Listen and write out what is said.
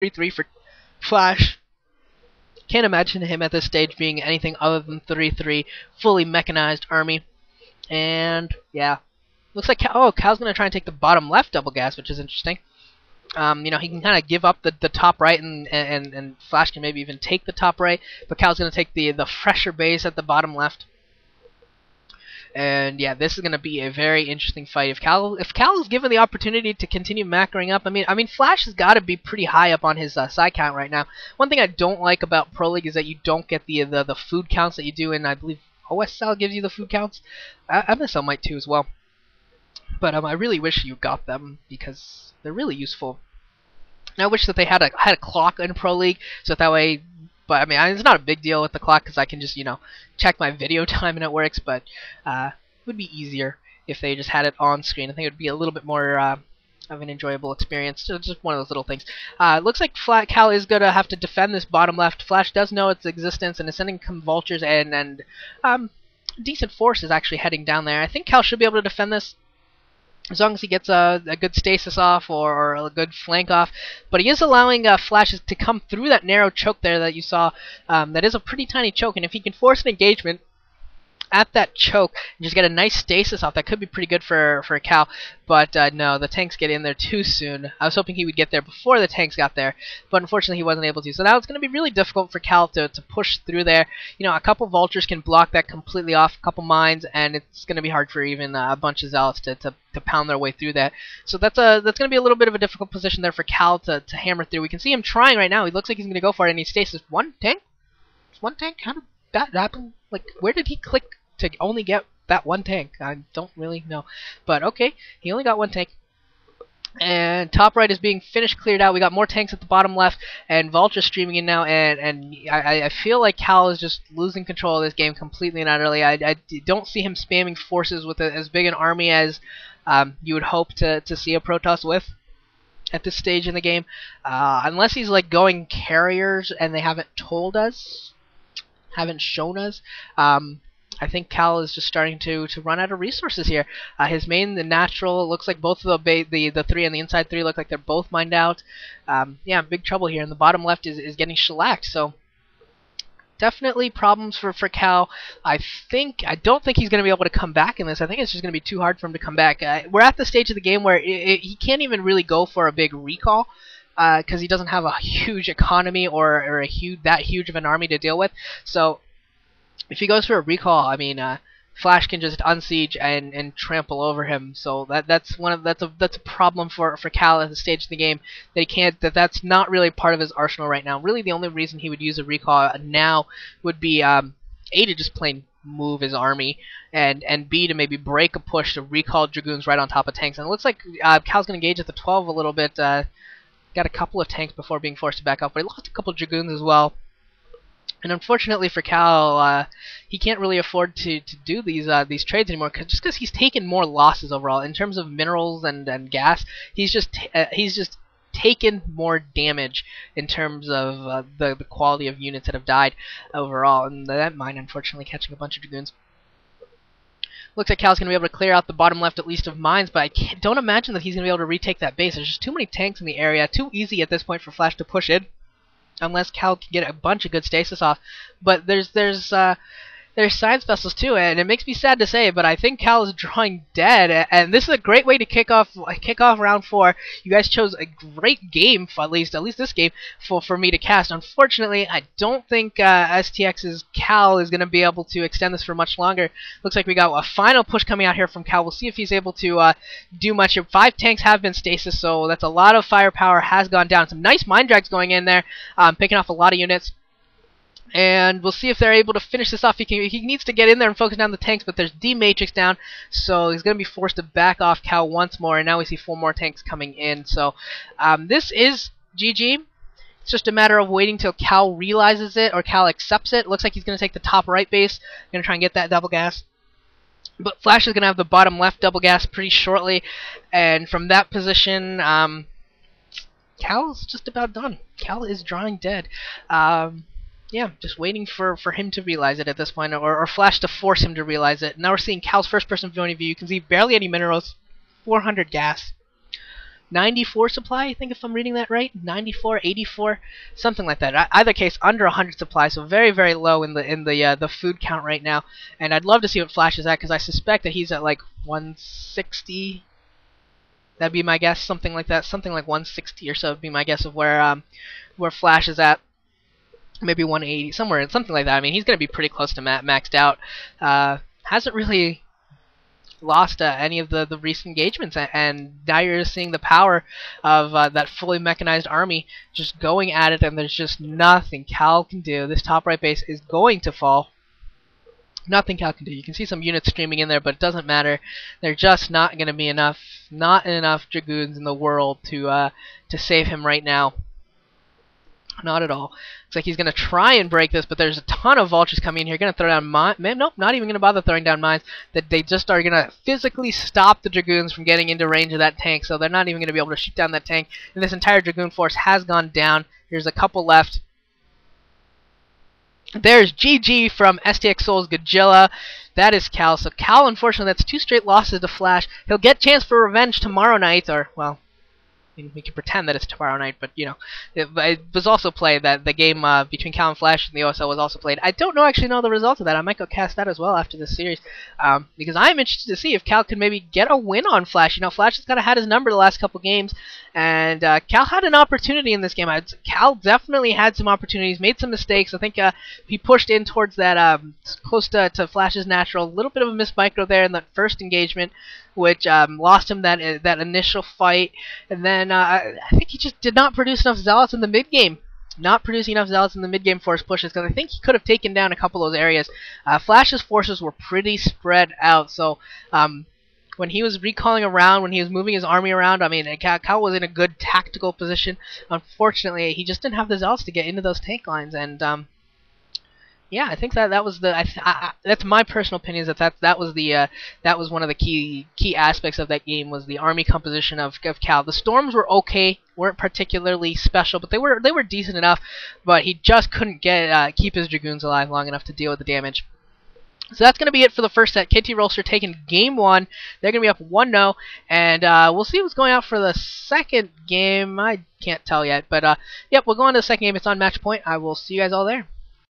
3-3 for Flash. Can't imagine him at this stage being anything other than 3-3, fully mechanized army. And yeah, looks like Cal's gonna try and take the bottom left double gas, which is interesting. You know, he can kind of give up the top right, and Flash can maybe even take the top right, but Cal's gonna take the fresher base at the bottom left. And yeah, this is going to be a very interesting fight. If Cal is given the opportunity to continue macroing up, I mean, Flash has got to be pretty high up on his side count right now. One thing I don't like about Pro League is that you don't get the food counts that you do in, I believe, OSL gives you the food counts. MSL might too as well. But I really wish you got them because they're really useful. And I wish that they had a clock in Pro League so that way. But I mean, it's not a big deal with the clock because I can just, you know, check my video time and it works. But it would be easier if they just had it on screen. I think it would be a little bit more of an enjoyable experience. So just one of those little things. Looks like Cal is going to have to defend this bottom left. Flash does know its existence and is sending some vultures and decent forces actually heading down there. I think Cal should be able to defend this, as long as he gets a good stasis off or a good flank off. But he is allowing Flashes to come through that narrow choke there that you saw. That is a pretty tiny choke, and if he can force an engagement at that choke and just get a nice stasis off, that could be pretty good for Cal. But no, the tanks get in there too soon. I was hoping he would get there before the tanks got there, but unfortunately he wasn't able to. So now it's going to be really difficult for Cal to push through there. You know, a couple vultures can block that completely off, a couple mines, and it's going to be hard for even a bunch of zealots to pound their way through that. So that's going to be a little bit of a difficult position there for Cal to hammer through. We can see him trying right now. He looks like he's going to go for it, and he stasis. One tank? One tank? How did that happen? Like, where did he click to only get that one tank? I don't really know. But okay, he only got one tank. And top right is being finished, cleared out. We got more tanks at the bottom left, and Vulture streaming in now. And I feel like Cal is just losing control of this game completely and utterly. I don't see him spamming forces with as big an army as you would hope to see a Protoss with at this stage in the game, unless he's like going carriers and they haven't told us, haven't shown us. I think Cal is just starting to run out of resources here. His main, the natural, it looks like both of the three and the inside three look like they're both mined out. Yeah, big trouble here. And the bottom left is getting shellacked. So definitely problems for Cal. I don't think he's going to be able to come back in this. I think it's just going to be too hard for him to come back. We're at the stage of the game where he can't even really go for a big recall, because he doesn't have a huge economy or that huge of an army to deal with. So if he goes for a recall, I mean, Flash can just unsiege and trample over him. So that's a problem for Cal at the stage of the game, that he can't. That's not really part of his arsenal right now. Really, the only reason he would use a recall now would be A, to just plain move his army, and B, to maybe break a push to recall Dragoons right on top of tanks. And it looks like Cal's going to engage at the 12 a little bit. Got a couple of tanks before being forced to back up, but he lost a couple of Dragoons as well. And unfortunately for Cal, he can't really afford to do these trades anymore, just because he's taken more losses overall in terms of minerals and gas. He's just taken more damage in terms of the quality of units that have died overall, and that mine unfortunately catching a bunch of Dragoons. Looks like Cal's going to be able to clear out the bottom left at least of mines, but I don't imagine that he's going to be able to retake that base. There's just too many tanks in the area, too easy at this point for Flash to push in, unless Cal can get a bunch of good stasis off. But there's science vessels too, and it makes me sad to say, but I think Cal is drawing dead, and this is a great way to kick off round 4. You guys chose a great game, at least this game, for me to cast. Unfortunately, I don't think STX's Cal is going to be able to extend this for much longer. Looks like we got a final push coming out here from Cal. We'll see if he's able to do much here. 5 tanks have been stasis, so that's a lot of firepower has gone down. Some nice mine drags going in there, picking off a lot of units. And we'll see if they're able to finish this off. He needs to get in there and focus down the tanks, but there's D-Matrix down, so he's going to be forced to back off Cal once more, and now we see 4 more tanks coming in. So this is GG. It's just a matter of waiting till Cal realizes it, or Cal accepts it. Looks like he's going to take the top right base, going to try and get that double gas. But Flash is going to have the bottom left double gas pretty shortly, and from that position, Cal's just about done. Cal is drawing dead. Yeah, just waiting for him to realize it at this point, or Flash to force him to realize it. Now we're seeing Cal's first-person point of view. You can see barely any minerals, 400 gas. 94 supply, I think, if I'm reading that right. 94, 84, something like that. Either case, under 100 supply, so very, very low in the food count right now. And I'd love to see what Flash is at, because I suspect that he's at like 160. That'd be my guess, something like that, something like 160 or so would be my guess of where Flash is at. Maybe 180, somewhere, something like that. I mean, he's going to be pretty close to maxed out. Hasn't really lost any of the recent engagements, and now you're just seeing the power of that fully mechanized army just going at it, and there's just nothing Cal can do. This top right base is going to fall. Nothing Cal can do. You can see some units streaming in there, but it doesn't matter. They're just not going to be enough, not enough Dragoons in the world to save him right now. Not at all. Looks like he's going to try and break this, but there's a ton of vultures coming in here. Going to throw down mines. Nope, not even going to bother throwing down mines. That they just are going to physically stop the Dragoons from getting into range of that tank, so they're not even going to be able to shoot down that tank. And this entire Dragoon force has gone down. There's a couple left. There's GG from STX Soul's Godzilla. That is Cal. So Cal, unfortunately, that's 2 straight losses to Flash. He'll get chance for revenge tomorrow night, or, well, we can pretend that it's tomorrow night, but, you know, it was also played, that the game between Cal and Flash and the OSL was also played. I don't actually know the results of that. I might go cast that as well after this series, because I'm interested to see if Cal could maybe get a win on Flash. You know, Flash has kind of had his number the last couple games, and Cal had an opportunity in this game. Cal definitely had some opportunities, made some mistakes. I think he pushed in towards that close to Flash's natural. A little bit of a missed micro there in that first engagement, which lost him that initial fight, and then I think he just did not produce enough zealots in the mid game. Not producing enough zealots in the mid game force pushes, because I think he could have taken down a couple of those areas. Flash's forces were pretty spread out, so when he was recalling around, when he was moving his army around, I mean, Cal was in a good tactical position. Unfortunately, he just didn't have the zealots to get into those tank lines, and yeah, I think that was the that's my personal opinion, is that was one of the key aspects of that game, was the army composition of Cal. The storms were okay, weren't particularly special, but they were decent enough. But he just couldn't keep his Dragoons alive long enough to deal with the damage. So that's going to be it for the first set. KT Rolster taking game 1. They're going to be up 1-0, and we'll see what's going out for the second game. I can't tell yet, but yep, we'll go on to the second game. It's on match point. I will see you guys all there.